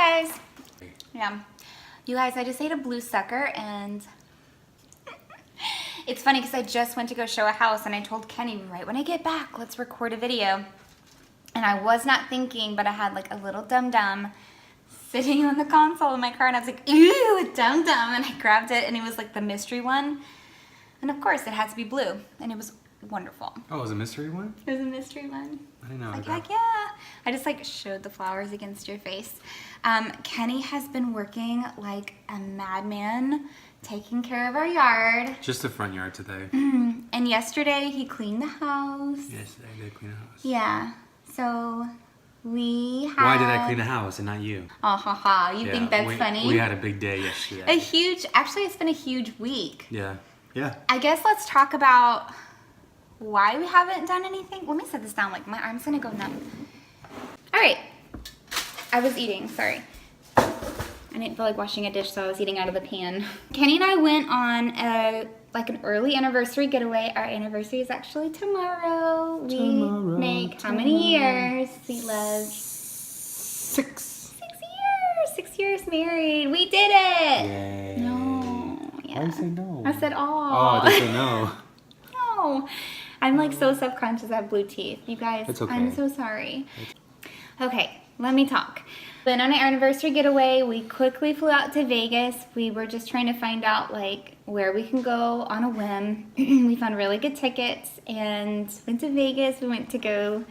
Hi guys. Yeah. You guys, I just ate a blue sucker and it's funny because I just went to go show a house and I told Kenny right when I get back, let's record a video. And I was not thinking, but I had like a little dum-dum sitting on the console in my car and I was like, ooh, a dum-dum. And I grabbed it and it was like the mystery one. And of course it had to be blue and it was wonderful. Oh, it was a mystery one? It was a mystery one. I didn't know. Like, heck yeah. I just like showed the flowers against your face. Kenny has been working like a madman, taking care of our yard. Just the front yard today. And yesterday he cleaned the house. Yes, I did clean the house. Yeah. So we had... Why did I clean the house and not you? Oh, haha. You think that's funny? We had a big day yesterday. Actually it's been a huge week. Yeah. Yeah. I guess let's talk about why we haven't done anything. Let me set this down, like my arm's gonna go numb. All right, I was eating, sorry. I didn't feel like washing a dish, so I was eating out of the pan. Kenny and I went on an early anniversary getaway. Our anniversary is actually tomorrow. We make how many years, sweet love? 6. 6 years married. We did it. Yay. No. Yeah. Why did you say no? I said, oh. Oh, I did say no. No. I'm like so self-conscious I have blue teeth. You guys, It's okay. I'm so sorry. Okay, let me talk. Went on our anniversary getaway. We quickly flew out to Vegas. We were just trying to find out like where we can go on a whim. We found really good tickets and went to Vegas. We went to go,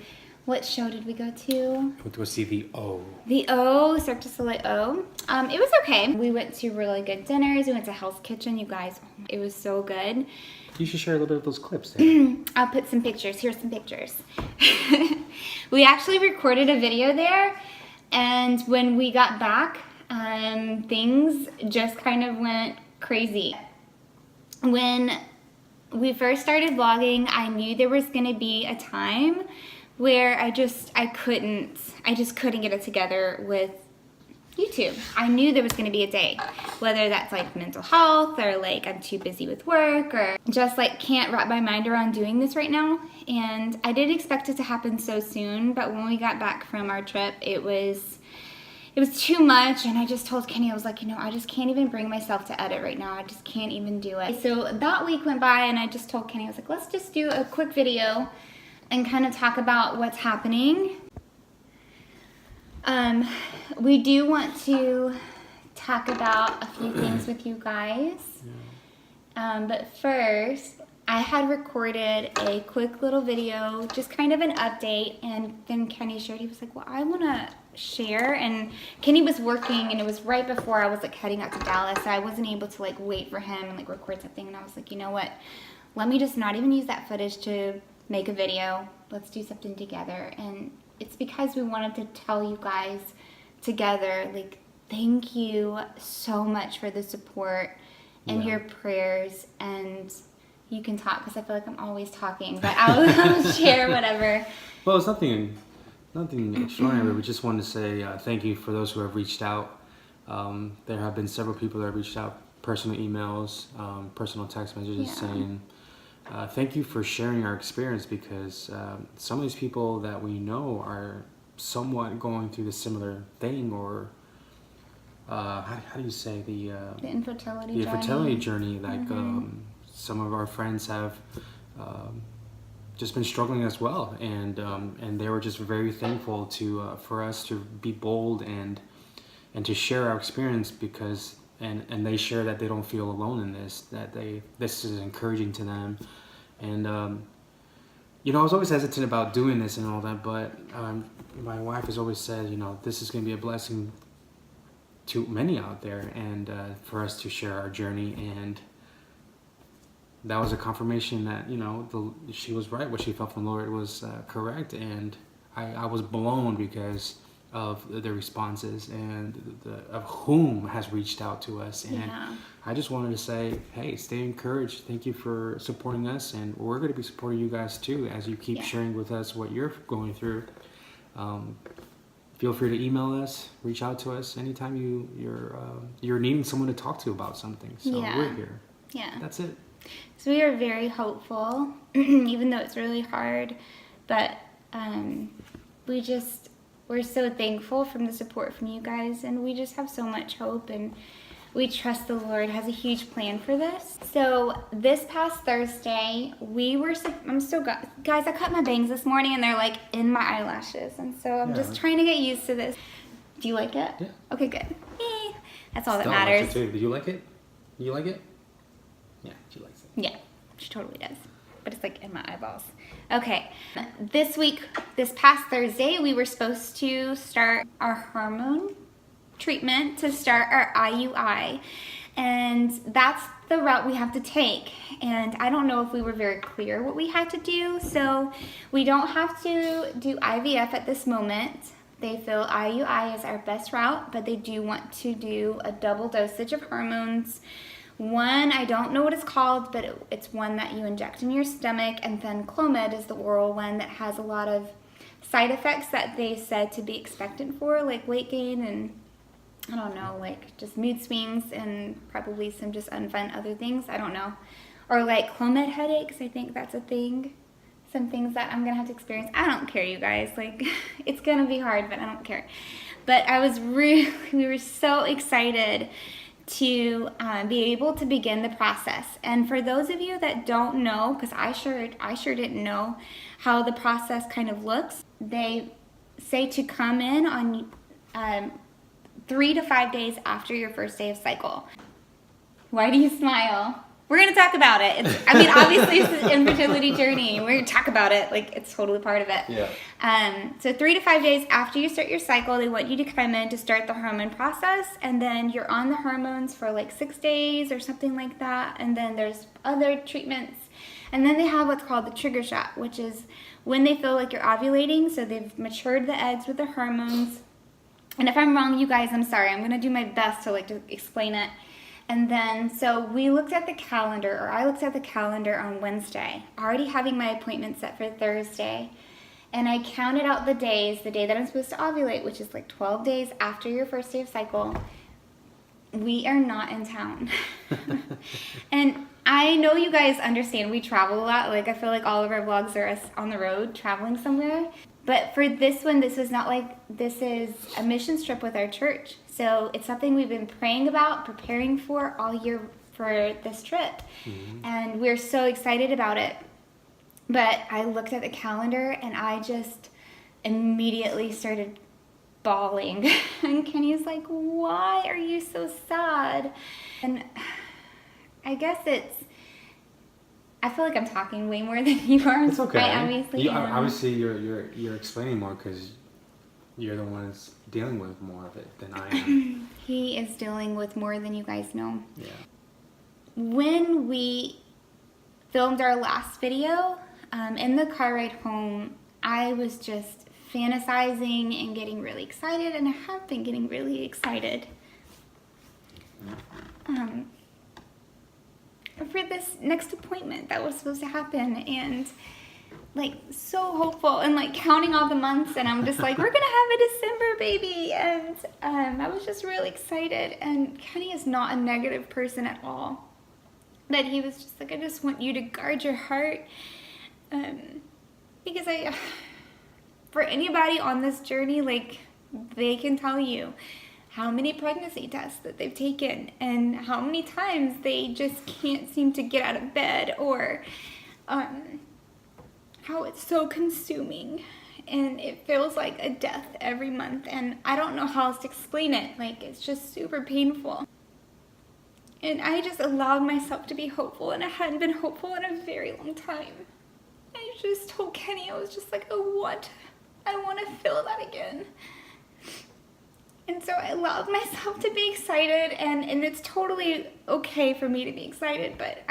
what show did we go to? We went to see the O. The O, Cirque du Soleil O. It was okay. We went to really good dinners. We went to Hell's Kitchen, you guys. It was so good. You should share a little bit of those clips there. I'll put some pictures. Here's some pictures. We actually recorded a video there, and when we got back, things just kind of went crazy. When we first started vlogging, I knew there was going to be a time where I just couldn't get it together with YouTube. I knew there was going to be a day, whether that's like mental health or like I'm too busy with work or just like can't wrap my mind around doing this right now. And I didn't expect it to happen so soon, but when we got back from our trip, it was too much. And I just told Kenny, I was like, I just can't even bring myself to edit right now. I just can't even do it. So that week went by and I just told Kenny, I was like, let's just do a quick video and kind of talk about what's happening. We do want to talk about a few things with you guys. But first, I had recorded a quick little video, just kind of an update, and then Kenny shared, he was like, well, I want to share, and Kenny was working, and it was right before I was like heading out to Dallas, so I wasn't able to like wait for him and like record something, and I was like, you know what, let me just not even use that footage to make a video, let's do something together. And it's because we wanted to tell you guys together, like, thank you so much for the support and your prayers. And you can talk because I feel like I'm always talking, but I'll share whatever. Well, it's nothing extraordinary. We just wanted to say thank you for those who have reached out. There have been several people that have reached out, personal emails, personal text messages saying, thank you for sharing our experience, because some of these people that we know are somewhat going through the similar thing, or how do you say the infertility journey. Like some of our friends have just been struggling as well, and they were just very thankful for us to be bold and to share our experience, because and they share that they don't feel alone in this, that this is encouraging to them. And I was always hesitant about doing this and all that, but my wife has always said, this is going to be a blessing to many out there, and for us to share our journey. And that was a confirmation that she was right. What she felt from the Lord was correct, and I was blown because of the responses and of whom has reached out to us. And I just wanted to say, hey, stay encouraged. Thank you for supporting us, and we're going to be supporting you guys too as you keep sharing with us what you're going through. Feel free to email us, reach out to us anytime you're needing someone to talk to about something. So we're here. That's it. So we are very hopeful, even though it's really hard, but we just we're so thankful from the support from you guys, and we just have so much hope, and we trust the Lord has a huge plan for this. So this past Thursday, guys, I cut my bangs this morning and they're like in my eyelashes. And so I'm just trying to get used to this. Do you like it? Yeah. Okay, good. That's all that Stella likes matters. it too. Do you like it? You like it? Yeah, she likes it. Yeah, she totally does. But it's like in my eyeballs. Okay, this past Thursday, we were supposed to start our hormone treatment to start our IUI, and that's the route we have to take. And I don't know if we were very clear what we had to do, so we don't have to do IVF at this moment. They feel IUI is our best route, but they do want to do a double dosage of hormones. One, I don't know what it's called, but it's one that you inject in your stomach, and then Clomid is the oral one that has a lot of side effects that they said to be expectant for, like weight gain and I don't know, like just mood swings and probably some just unfun other things. I don't know. Or like Clomid headaches. I think that's a thing. Some things that I'm going to have to experience. I don't care, you guys. Like, it's going to be hard, but I don't care. But we were so excited to be able to begin the process. And for those of you that don't know, because I sure didn't know how the process kind of looks, they say to come in on 3 to 5 days after your first day of cycle. Why do you smile? We're going to talk about it. Obviously it's an infertility journey. We're going to talk about it. Like, it's totally part of it. Yeah. So 3 to 5 days after you start your cycle, they want you to come in to start the hormone process. And then you're on the hormones for like 6 days or something like that. And then there's other treatments. And then they have what's called the trigger shot, which is when they feel like you're ovulating. So they've matured the eggs with the hormones. And if I'm wrong, you guys, I'm sorry. I'm going to do my best to explain it. And then, so we looked at the calendar, or I looked at the calendar on Wednesday, already having my appointment set for Thursday. And I counted out the days, the day that I'm supposed to ovulate, which is like 12 days after your first day of cycle. We are not in town. And I know you guys understand we travel a lot. Like, I feel like all of our vlogs are us on the road traveling somewhere. But for this one, this is not like, this is a mission trip with our church. So it's something we've been praying about, preparing for all year for this trip. Mm-hmm. And we're so excited about it. But I looked at the calendar and I just immediately started bawling. And Kenny's like, why are you so sad? And I guess I feel like I'm talking way more than you are. It's okay. Obviously you're explaining more because you're the one that's dealing with more of it than I am. He is dealing with more than you guys know. Yeah. When we filmed our last video, in the car ride home, I was just fantasizing and getting really excited, and I have been getting really excited. For this next appointment that was supposed to happen, and like so hopeful and like counting all the months, and I'm just like, we're gonna have a December baby, and I was just really excited. And Kenny is not a negative person at all, but he was just like, I just want you to guard your heart, because for anybody on this journey, like, they can tell you how many pregnancy tests that they've taken and how many times they just can't seem to get out of bed, or how it's so consuming and it feels like a death every month. And I don't know how else to explain it. Like, it's just super painful. And I just allowed myself to be hopeful, and I hadn't been hopeful in a very long time. I just told Kenny, I was just like, I want to feel that again. And so I allowed myself to be excited, and it's totally okay for me to be excited, but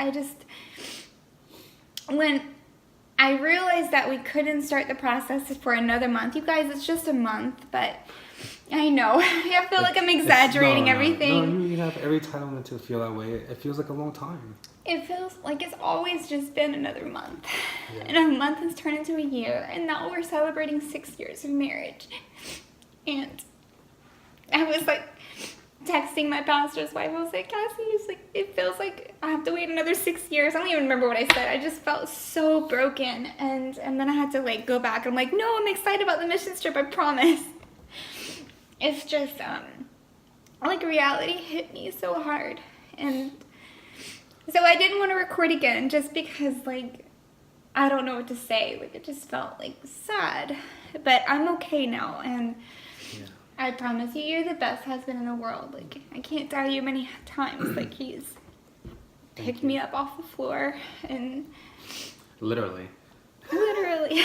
when I realized that we couldn't start the process for another month, you guys, it's just a month, but I know, I feel like I'm exaggerating everything. No, you have every entitlement to feel that way. It feels like a long time. It feels like it's always just been another month. Yeah. And a month has turned into a year, and now we're celebrating 6 years of marriage. And I was like texting my pastor's wife. I was like, Cassie, it's like, it feels like I have to wait another 6 years. I don't even remember what I said. I just felt so broken. And then I had to like go back. I'm like, no, I'm excited about the mission trip, I promise. it's just, like reality hit me so hard. And so I didn't want to record again just because, like, I don't know what to say. Like, it just felt, like, sad. But I'm okay now, and Yeah. I promise you, you're the best husband in the world. Like, I can't tell you many times, like, he's picked me up off the floor and Literally. literally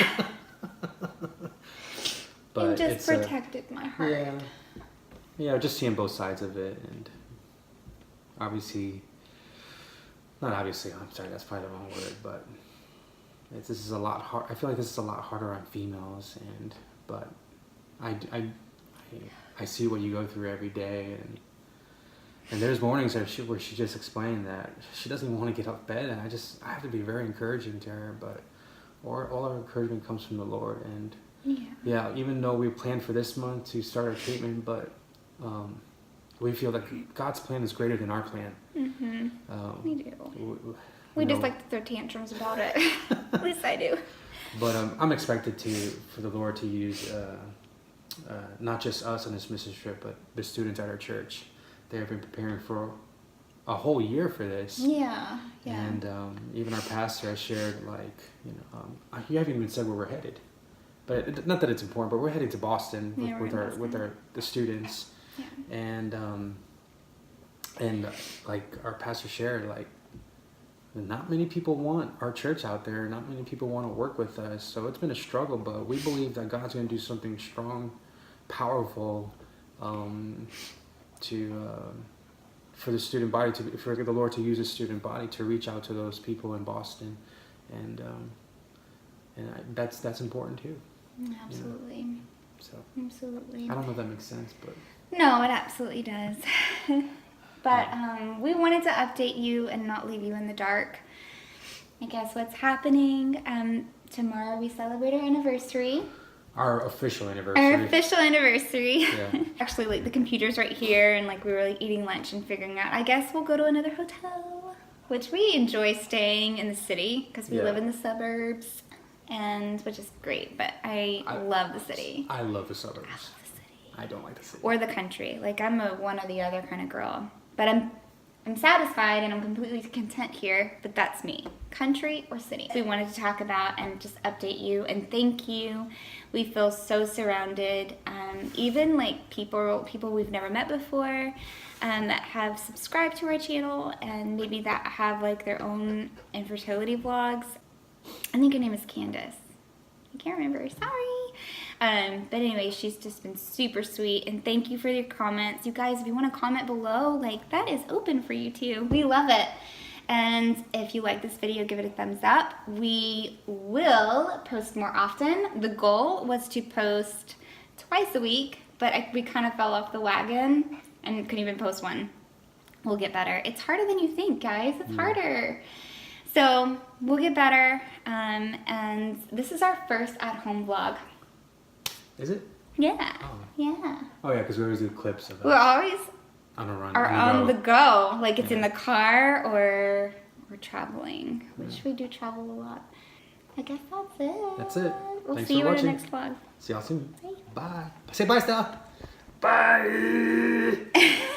But and just it's protected my heart. Yeah, just seeing both sides of it, and obviously, not obviously, I'm sorry, that's probably the wrong word, but this is a lot hard. I feel like this is a lot harder on females, but I see what you go through every day, and there's mornings where she just explained that she doesn't even want to get out of bed, and I have to be very encouraging to her, but all our encouragement comes from the Lord, and yeah, even though we planned for this month to start our treatment, but we feel that God's plan is greater than our plan. Mm-hmm. We do. We We just like to throw tantrums about it. At least I do. But I'm expected for the Lord to use not just us on this mission trip, but the students at our church. They have been preparing for a whole year for this. Yeah. And even our pastor has shared, like, you haven't even said where we're headed. But not that it's important, but we're heading to Boston with the students. Yeah. And like our pastor shared, like, not many people want our church out there. Not many people want to work with us. So it's been a struggle, but we believe that God's going to do something strong, powerful, for the student body, for the Lord to use the student body to reach out to those people in Boston, and that's important too. Absolutely. So Absolutely. I don't know if that makes sense, but No, it absolutely does. But we wanted to update you and not leave you in the dark. I guess what's happening, tomorrow we celebrate our anniversary. our official anniversary. Our official anniversary. Yeah. Actually, like, the computer's right here, and like we were like eating lunch and figuring out, I guess we'll go to another hotel, which we enjoy staying in the city because we Yeah. live in the suburbs, and which is great, but I love the city. I love the suburbs. I love the city. I don't like the city. Or the country. Like, I'm a one or the other kind of girl. But I'm satisfied and I'm completely content here, but that's me. Country or city. We wanted to talk about and just update you and thank you. We feel so surrounded. Even like people we've never met before that have subscribed to our channel and maybe that have like their own infertility vlogs. I think her name is Candace. I can't remember, sorry. But anyway, she's just been super sweet, and thank you for your comments. You guys, if you want to comment below, like, that is open for you too. We love it. And if you like this video, give it a thumbs up. We will post more often. The goal was to post twice a week, but we kind of fell off the wagon and couldn't even post one. We'll get better. It's harder than you think, guys. It's harder. So we'll get better, and this is our first at-home vlog. Is it? Yeah, Oh. yeah. Oh yeah, because we always do clips of We're always on a run. are on the go, like it's in the car or we're traveling, which we do travel a lot. I guess that's it. That's it. We'll Thanks see for you in the watching. next vlog. See y'all soon. Bye. Bye. Say bye, Stella. Bye.